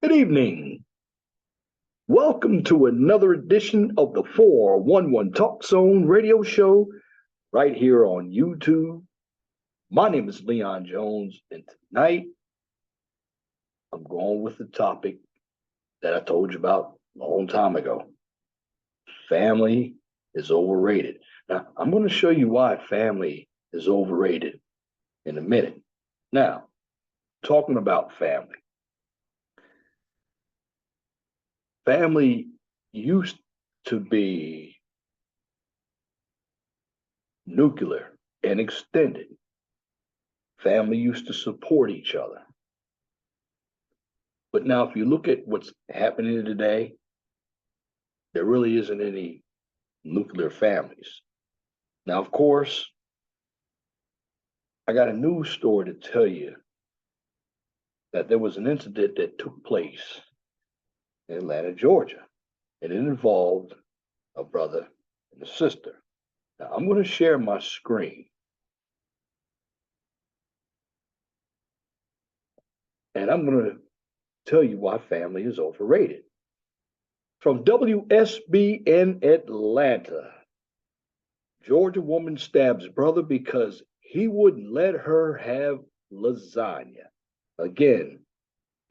Good evening. Welcome to another edition of the 411 Talk Zone radio show right here on YouTube. My name is Leon Jones, and tonight I'm going with the topic that I told you about a long time ago. Family is overrated. Now, I'm going to show you why family is overrated in a minute. Now, talking about family. Family used to be nuclear and extended. Family used to support each other. But now, if you look at what's happening today, there really isn't any nuclear families. Now, of course, I got a news story to tell you that there was an incident that took place in Atlanta, Georgia, and it involved a brother and a sister. Now, I'm going to share my screen. And I'm going to tell you why family is overrated. From WSBN Atlanta, Georgia woman stabs brother because he wouldn't let her have lasagna. Again,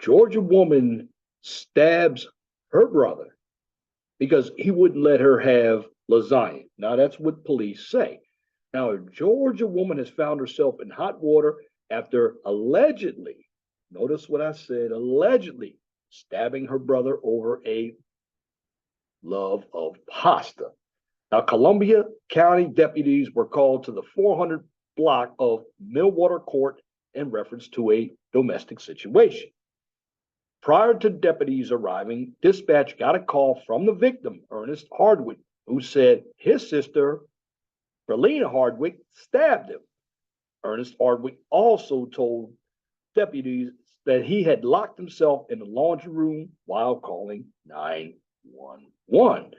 Georgia woman stabs her brother because he wouldn't let her have lasagna. Now, that's what police say. Now, a Georgia woman has found herself in hot water after allegedly, notice what I said, allegedly stabbing her brother over a love of pasta. Now, Columbia County deputies were called to the 400 block of Millwater Court in reference to a domestic situation. Prior to deputies arriving, dispatch got a call from the victim, Ernest Hardwick, who said his sister, Brilena Hardwick, stabbed him. Ernest Hardwick also told deputies that he had locked himself in the laundry room while calling 911.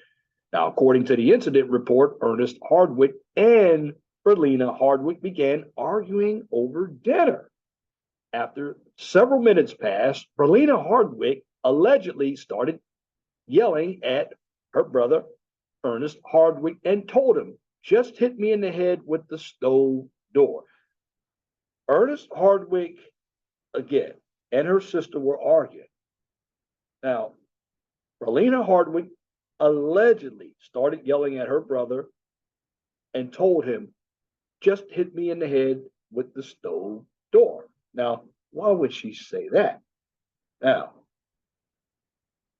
Now, according to the incident report, Ernest Hardwick and Brilena Hardwick began arguing over dinner. After several minutes passed, Brilena Hardwick allegedly started yelling at her brother, Ernest Hardwick, and told him, "Just hit me in the head with the stove door." Ernest Hardwick, again, and her sister were arguing. Now, Brilena Hardwick allegedly started yelling at her brother and told him, "Just hit me in the head with the stove door." Now, why would she say that? Now,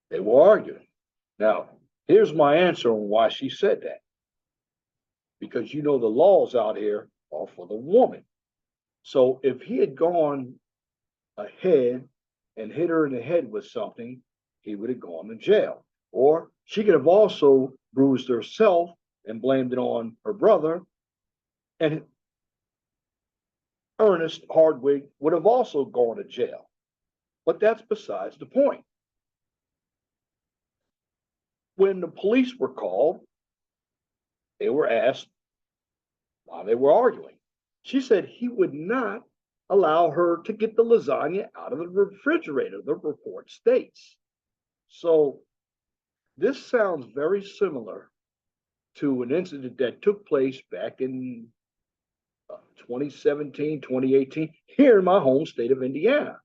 they were arguing. Now, here's my answer on why she said that. Because the laws out here are for the woman. So if he had gone ahead and hit her in the head with something, he would have gone to jail. Or she could have also bruised herself and blamed it on her brother, and Ernest Hardwick would have also gone to jail. But that's besides the point. When the police were called, they were asked why they were arguing. She said he would not allow her to get the lasagna out of the refrigerator, the report states. So this sounds very similar to an incident that took place back in 2017, 2018, here in my home state of Indiana.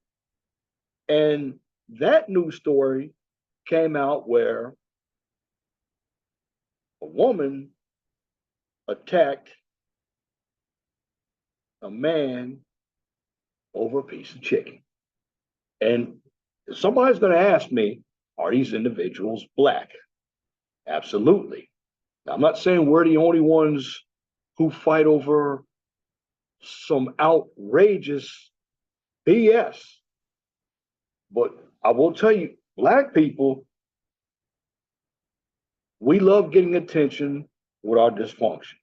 And that news story came out where a woman attacked a man over a piece of chicken. And somebody's going to ask me, are these individuals black? Absolutely. Now, I'm not saying we're the only ones who fight over some outrageous BS. But I will tell you, black people, we love getting attention with our dysfunction.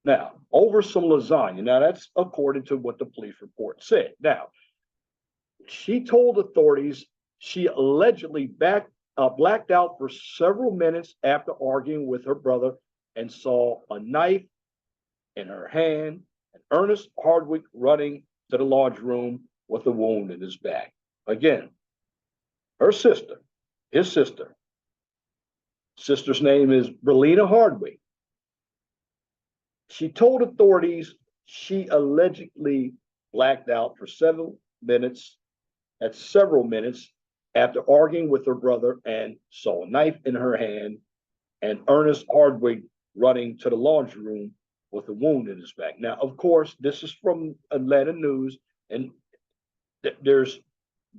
Now, over some lasagna. Now, that's according to what the police report said. Now, she told authorities she allegedly blacked out for several minutes after arguing with her brother and saw a knife in her hand and Ernest Hardwick running to the laundry room with a wound in his back. Again, her sister, his sister, sister's name is Brilena Hardwick. She told authorities she allegedly blacked out for several minutes after arguing with her brother and saw a knife in her hand and Ernest Hardwick running to the laundry room with a wound in his back. Now, of course, this is from Atlanta News, and there's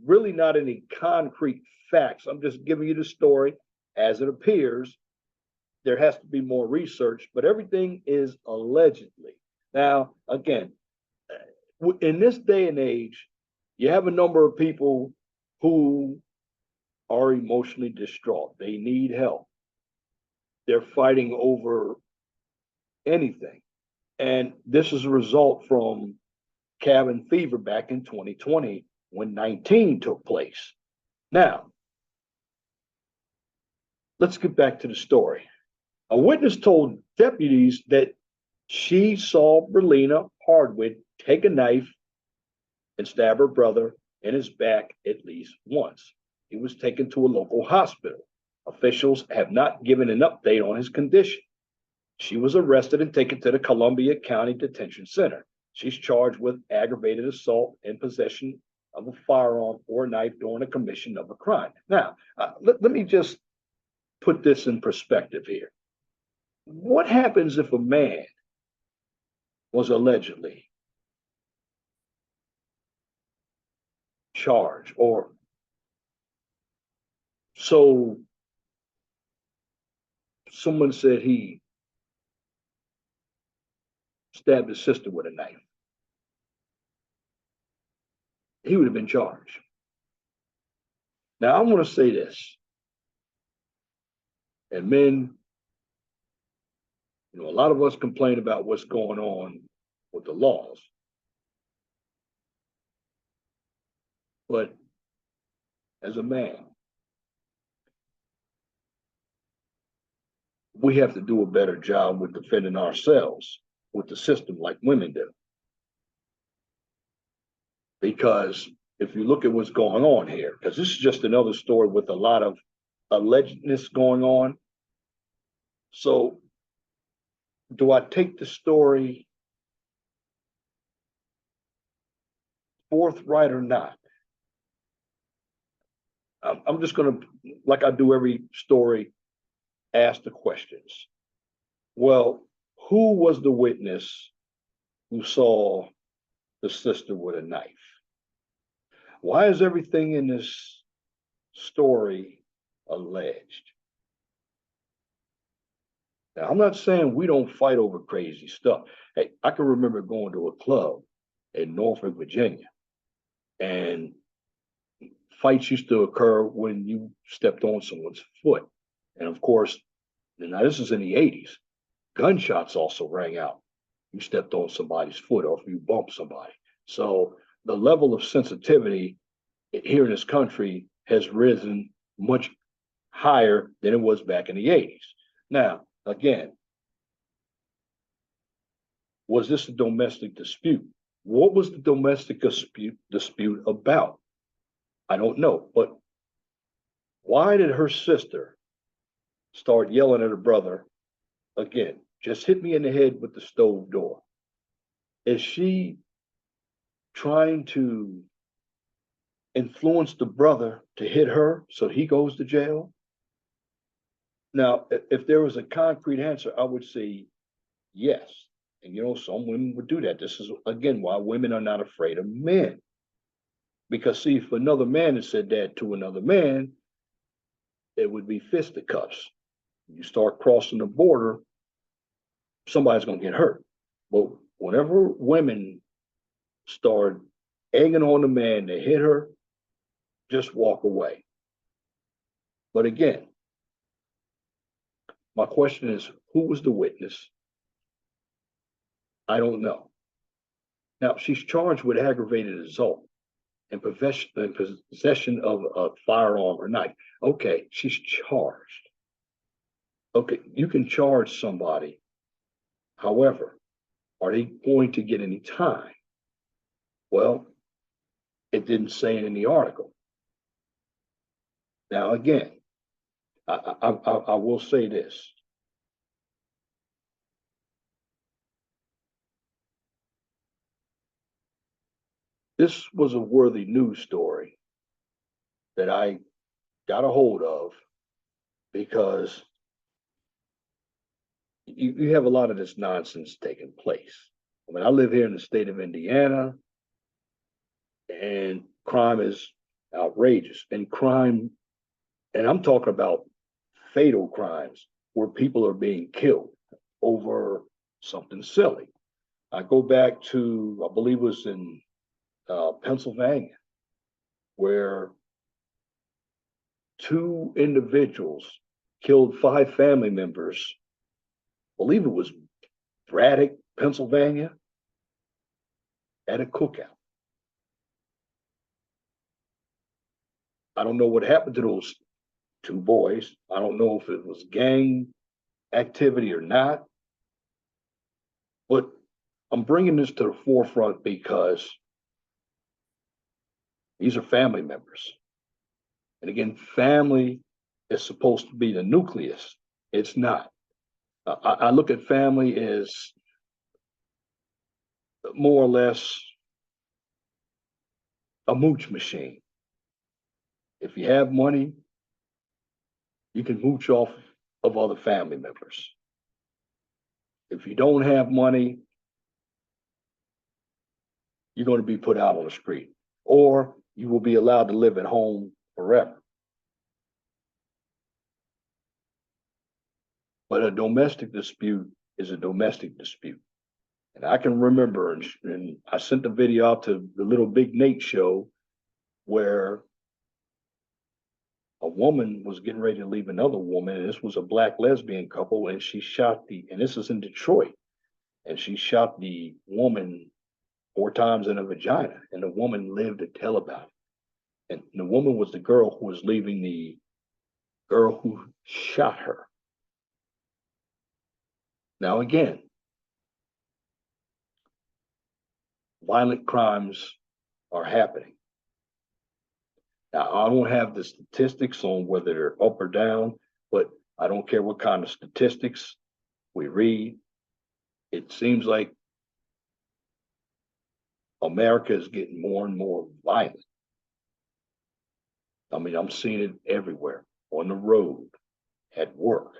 really not any concrete facts. I'm just giving you the story as it appears. There has to be more research, but everything is allegedly. Now, again, in this day and age, you have a number of people who are emotionally distraught. They need help. They're fighting over anything. And this is a result from cabin fever back in 2020 when 19 took place. Now, let's get back to the story. A witness told deputies that she saw Brilena Hardwick take a knife and stab her brother in his back at least once. He was taken to a local hospital. Officials have not given an update on his condition. She was arrested and taken to the Columbia County Detention Center. She's charged with aggravated assault and possession of a firearm or a knife during the commission of a crime. Now, let me just put this in perspective here. What happens if a man was allegedly charged or so someone said he stabbed his sister with a knife? He would have been charged. Now, I want to say this, and men, a lot of us complain about what's going on with the laws, but as a man, we have to do a better job with defending ourselves with the system like women do. Because if you look at what's going on here, because this is just another story with a lot of allegedness going on. So do I take the story forthright or not? I'm just going to, like I do every story, ask the questions. Well, who was the witness who saw the sister with a knife? Why is everything in this story alleged? Now, I'm not saying we don't fight over crazy stuff. Hey, I can remember going to a club in Norfolk, Virginia, and fights used to occur when you stepped on someone's foot. And of course, now this is in the 80s, gunshots also rang out. You stepped on somebody's foot or if you bumped somebody. So the level of sensitivity here in this country has risen much higher than it was back in the 80s. Now, again, was this a domestic dispute? What was the domestic dispute about? I don't know. But why did her sister start yelling at her brother again? Just hit me in the head with the stove door. Is she trying to influence the brother to hit her so he goes to jail? Now, if there was a concrete answer, I would say yes. And some women would do that. This is, again, why women are not afraid of men. Because, see, if another man had said that to another man, it would be fisticuffs. You start crossing the border, somebody's going to get hurt. But whenever women start egging on the man to hit her, just walk away. But again, my question is, who was the witness? I don't know. Now, she's charged with aggravated assault and possession of a firearm or knife. Okay, she's charged. Okay, you can charge somebody. However, are they going to get any time? Well, it didn't say it in the article. Now, again, I will say this. This was a worthy news story that I got a hold of because you have a lot of this nonsense taking place. I mean, I live here in the state of Indiana, and crime is outrageous. And I'm talking about fatal crimes where people are being killed over something silly. I go back to, I believe it was in Pennsylvania, where two individuals killed five family members. I believe it was Braddock, Pennsylvania, at a cookout. I don't know what happened to those two boys. I don't know if it was gang activity or not, but I'm bringing this to the forefront because these are family members. And again, family is supposed to be the nucleus. It's not. I look at family as more or less a mooch machine. If you have money, you can mooch off of other family members. If you don't have money, you're going to be put out on the street, or you will be allowed to live at home forever. But a domestic dispute is a domestic dispute. And I can remember, and I sent the video out to the Little Big Nate show where a woman was getting ready to leave another woman, and this was a black lesbian couple, and and this is in Detroit, and she shot the woman 4 times in the vagina, and the woman lived to tell about it. And the woman was the girl who was leaving the girl who shot her. Now, again, violent crimes are happening. Now, I don't have the statistics on whether they're up or down, but I don't care what kind of statistics we read. It seems like America is getting more and more violent. I mean, I'm seeing it everywhere, on the road, at work,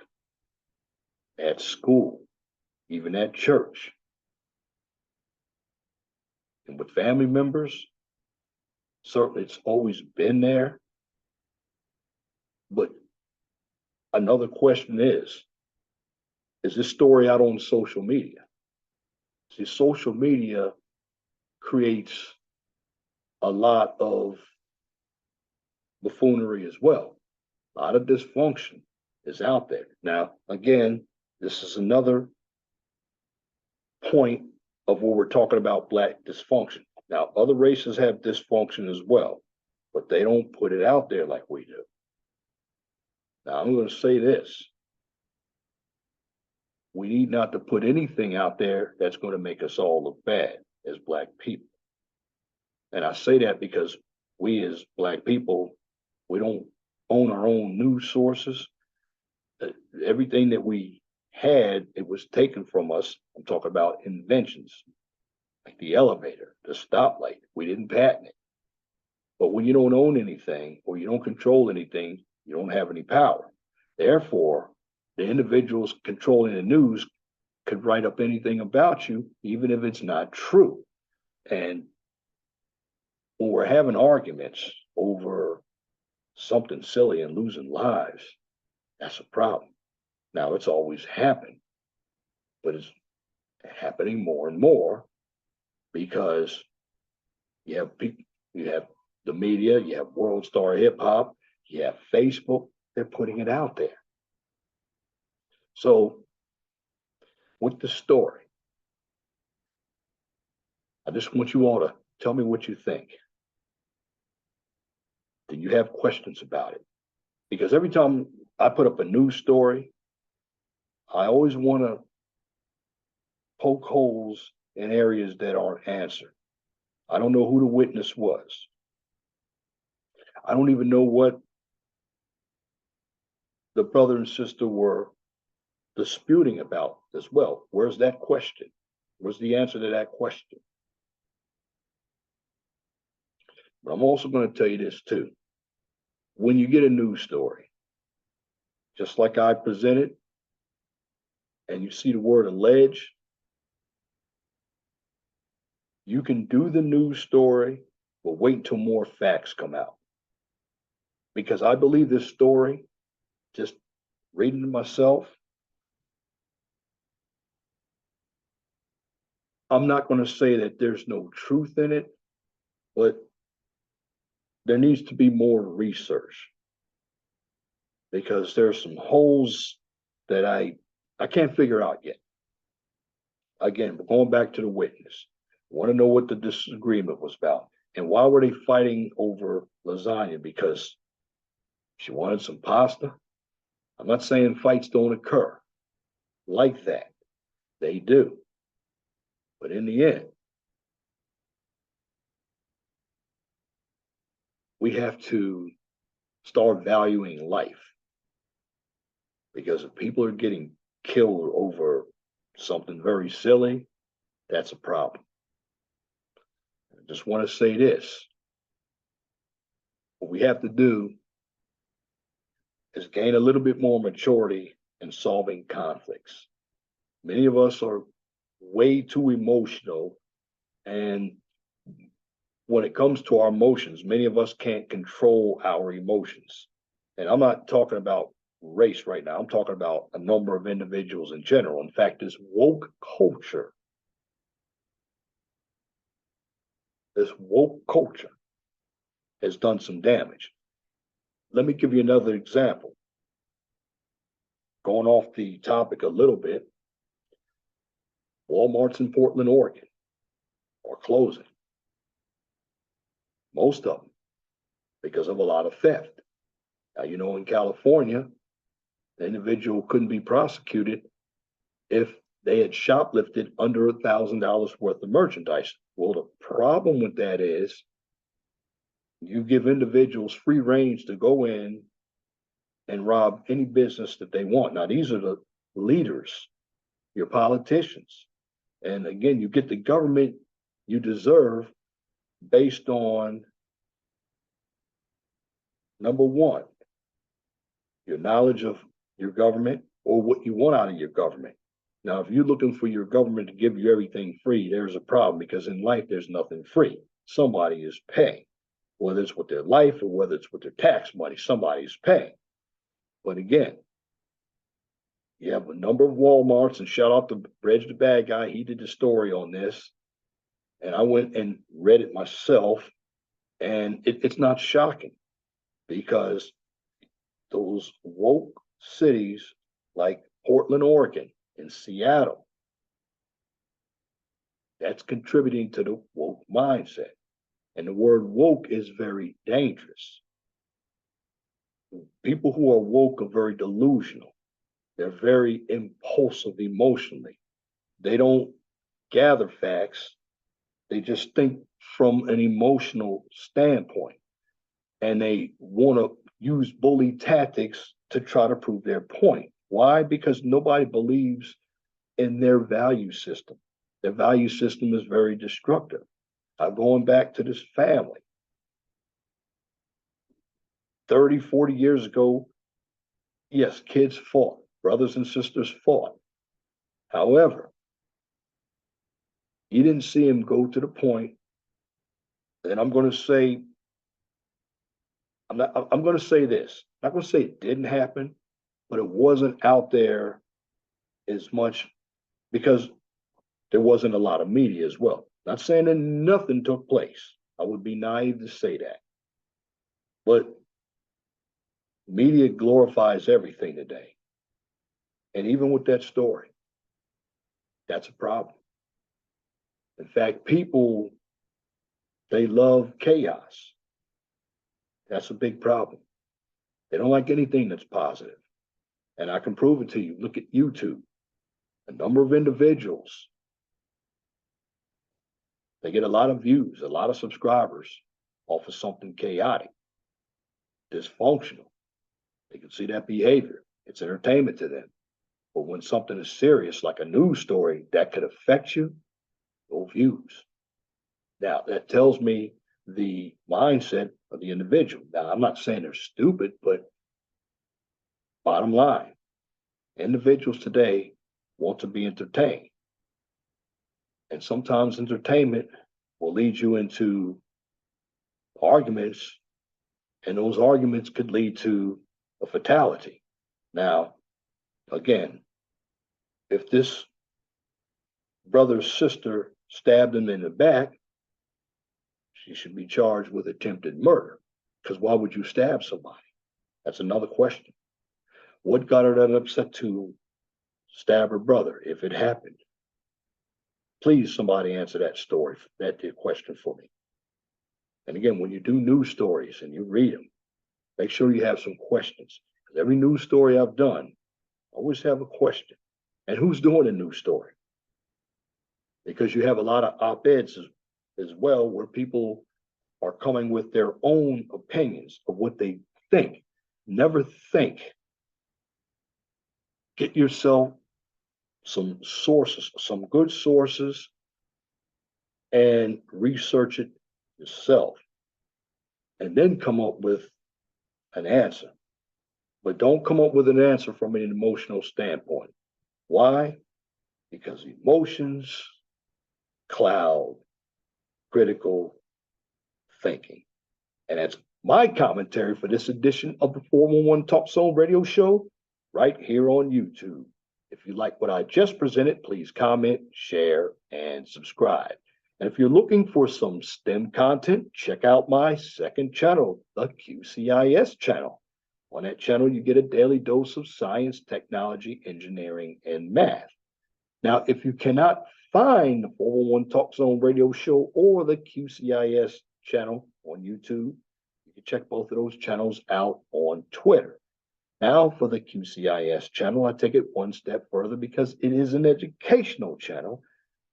at school, even at church. And with family members, certainly it's always been there. But another question is this story out on social media? See, social media creates a lot of buffoonery as well. A lot of dysfunction is out there. Now, again, this is another point of where we're talking about Black dysfunction. Now, other races have dysfunction as well, but they don't put it out there like we do. Now, I'm going to say this. We need not to put anything out there that's going to make us all look bad as Black people. And I say that because we as Black people, we don't own our own news sources. Everything that we had, it was taken from us. I'm talking about inventions, like the elevator, the stoplight. We didn't patent it. But when you don't own anything or you don't control anything, you don't have any power. Therefore, the individuals controlling the news could write up anything about you, even if it's not true. And when we're having arguments over something silly and losing lives, that's a problem. Now, it's always happened, but it's happening more and more because you have people, you have the media, you have World Star Hip Hop, you have Facebook, they're putting it out there. So, with the story, I just want you all to tell me what you think. Do you have questions about it? Because every time I put up a news story, I always want to poke holes in areas that aren't answered. I don't know who the witness was. I don't even know what the brother and sister were disputing about as well. Where's that question? Where's the answer to that question? But I'm also going to tell you this too. When you get a news story, just like I presented, and you see the word alleged, you can do the news story, but wait until more facts come out. Because I believe this story, just reading it myself, I'm not going to say that there's no truth in it, but there needs to be more research because there's some holes that I can't figure out yet. Again, going back to the witness, I want to know what the disagreement was about and why were they fighting over lasagna? Because she wanted some pasta. I'm not saying fights don't occur like that. They do. But in the end, we have to start valuing life. Because if people are getting killed over something very silly, that's a problem. I just want to say this. What we have to do is gain a little bit more maturity in solving conflicts. Many of us are way too emotional, and when it comes to our emotions, many of us can't control our emotions. And I'm not talking about race right now. I'm talking about a number of individuals in general. In fact, this woke culture has done some damage. Let me give you another example. Going off the topic a little bit, Walmarts in Portland, Oregon are closing. Most of them because of a lot of theft. Now, you know, in California, the individual couldn't be prosecuted if they had shoplifted under $1,000 worth of merchandise. Well, the problem with that is you give individuals free range to go in and rob any business that they want. Now, these are the leaders, your politicians. And again, you get the government you deserve based on, number one, your knowledge of your government or what you want out of your government. Now, if you're looking for your government to give you everything free, there's a problem because in life, there's nothing free. Somebody is paying, whether it's with their life or whether it's with their tax money, somebody's paying. But again, you have a number of Walmarts, and shout out to Reg the Bad Guy. He did the story on this. And I went and read it myself. And it's not shocking because those woke cities like Portland, Oregon, and Seattle, that's contributing to the woke mindset. And the word woke is very dangerous. People who are woke are very delusional. They're very impulsive emotionally. They don't gather facts. They just think from an emotional standpoint. And they want to use bully tactics to try to prove their point. Why? Because nobody believes in their value system. Their value system is very destructive. I'm going back to this family. 30, 40 years ago, yes, kids fought. Brothers and sisters fought. However, you didn't see him go to the point, and I'm going to say, I'm going to say this. I'm not going to say it didn't happen, but it wasn't out there as much because there wasn't a lot of media as well. Not saying that nothing took place. I would be naive to say that. But media glorifies everything today. And even with that story, that's a problem. In fact, people, they love chaos. That's a big problem. They don't like anything that's positive. And I can prove it to you. Look at YouTube. A number of individuals, they get a lot of views, a lot of subscribers off of something chaotic, dysfunctional. They can see that behavior. It's entertainment to them. But when something is serious, like a news story that could affect you, no views. Now, that tells me the mindset of the individual. Now, I'm not saying they're stupid, but bottom line, individuals today want to be entertained. And sometimes entertainment will lead you into arguments, and those arguments could lead to a fatality. Now, again, if this brother's sister stabbed him in the back, she should be charged with attempted murder. Because why would you stab somebody? That's another question. What got her that upset to stab her brother if it happened? Please, somebody answer that question for me. And again, when you do news stories and you read them, make sure you have some questions. Because every news story I've done, I always have a question. And who's doing a news story? Because you have a lot of op-eds as well, where people are coming with their own opinions of what they think. Never think. Get yourself some sources, some good sources, and research it yourself. And then come up with an answer. But don't come up with an answer from an emotional standpoint. Why? Because emotions cloud critical thinking. And that's my commentary for this edition of the 411 Talk Zone radio show right here on YouTube. If you like what I just presented, please comment, share, and subscribe. And if you're looking for some STEM content, check out my second channel, the QCIS channel. On that channel, you get a daily dose of science, technology, engineering, and math. Now, if you cannot find the 411 Talk Zone radio show or the QCIS channel on YouTube, you can check both of those channels out on Twitter. Now, for the QCIS channel, I take it one step further because it is an educational channel.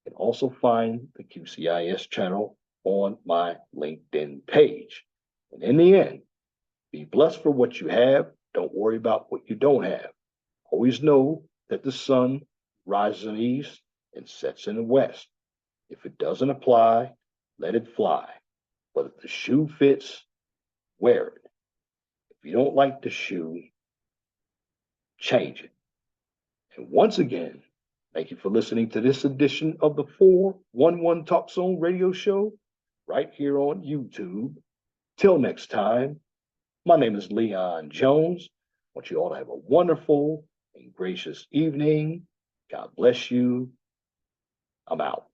You can also find the QCIS channel on my LinkedIn page. And in the end, be blessed for what you have. Don't worry about what you don't have. Always know that the sun rises in the east and sets in the west. If it doesn't apply, let it fly. But if the shoe fits, wear it. If you don't like the shoe, change it. And once again, thank you for listening to this edition of the 411 Talk Zone radio show right here on YouTube. Till next time, my name is Leon Jones. I want you all to have a wonderful and gracious evening. God bless you. I'm out.